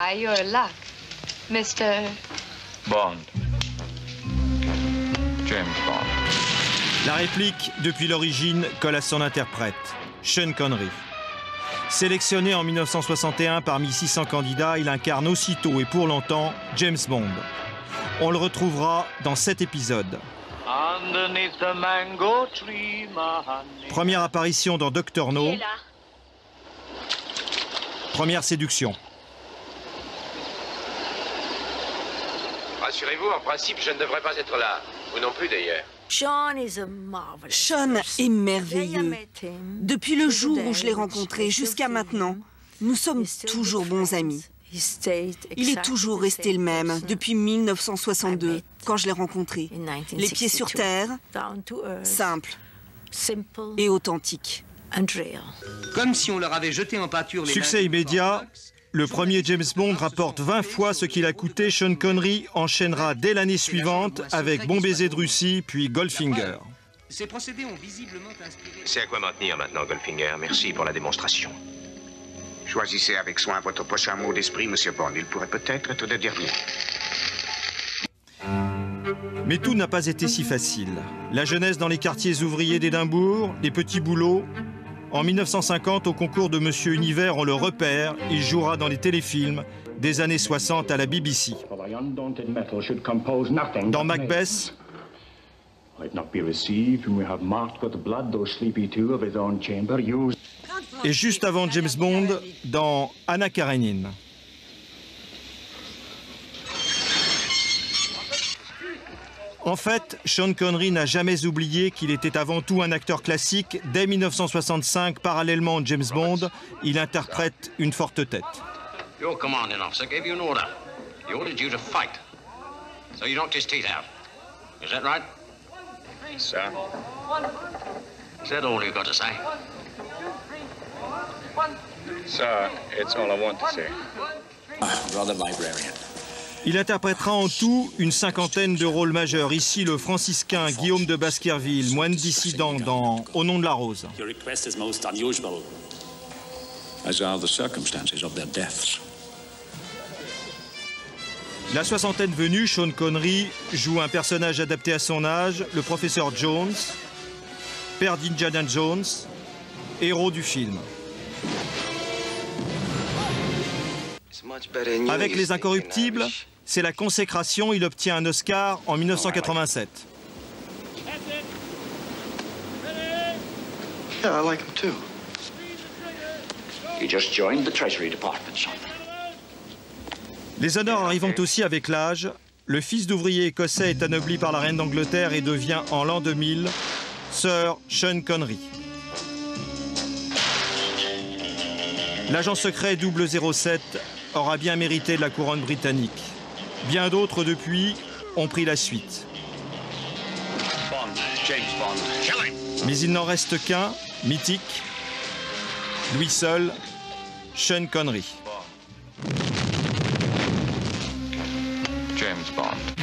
Your luck, Mr. Bond. James Bond. La réplique, depuis l'origine, colle à son interprète, Sean Connery. Sélectionné en 1961 parmi 600 candidats, il incarne aussitôt et pour longtemps James Bond. On le retrouvera dans 7 épisodes. Première apparition dans Dr No. Première séduction. Rassurez-vous, en principe, je ne devrais pas être là. Vous non plus, d'ailleurs. Sean est merveilleux. Depuis le jour où je l'ai rencontré jusqu'à maintenant, nous sommes toujours bons amis. Il est toujours resté le même depuis 1962, quand je l'ai rencontré. Les pieds sur terre, simple et authentique. Comme si on leur avait jeté en pâture les Succès immédiat, le premier James Bond rapporte 20 fois ce qu'il a coûté. Sean Connery enchaînera dès l'année suivante avec Bon baiser de Russie, puis Goldfinger. Ces procédés ont visiblement inspiré... C'est à quoi m'en tenir maintenant, Goldfinger. Merci pour la démonstration. Choisissez avec soin votre prochain mot d'esprit, Monsieur Bond. Il pourrait peut-être être le dernier. Mais tout n'a pas été si facile. La jeunesse dans les quartiers ouvriers d'Édimbourg, les petits boulots. En 1950, au concours de Monsieur Univers, on le repère. Il jouera dans les téléfilms des années 60 à la BBC. Dans Macbeth, et juste avant James Bond, dans Anna Karenine. En fait, Sean Connery n'a jamais oublié qu'il était avant tout un acteur classique. Dès 1965, parallèlement à James Bond, il interprète une forte tête. Your commanding officer gave you an order. He ordered you to fight. So you knocked his teeth out. Is that right? Sir. Is that all you got to say? Sir, it's all I want to say. Brother librarian. Il interprétera en tout une cinquantaine de rôles majeurs. Ici, le franciscain Guillaume de Baskerville, moine dissident dans Au nom de la rose. Your request is most unusual, as are the circumstances of their deaths. La soixantaine venue, Sean Connery joue un personnage adapté à son âge, le professeur Jones, père d'Indiana Jones, héros du film. Avec Les Incorruptibles, c'est la consécration. Il obtient un Oscar en 1987. Yeah, I like him too. You just joined the Treasury Department, son. Les honneurs arrivant aussi avec l'âge. Le fils d'ouvrier écossais est anobli par la reine d'Angleterre et devient en l'an 2000 Sir Sean Connery. L'agent secret 007 aura bien mérité de la couronne britannique. Bien d'autres depuis ont pris la suite. Bond, James Bond. Kill him. Mais il n'en reste qu'un, mythique, lui seul, Sean Connery. James Bond.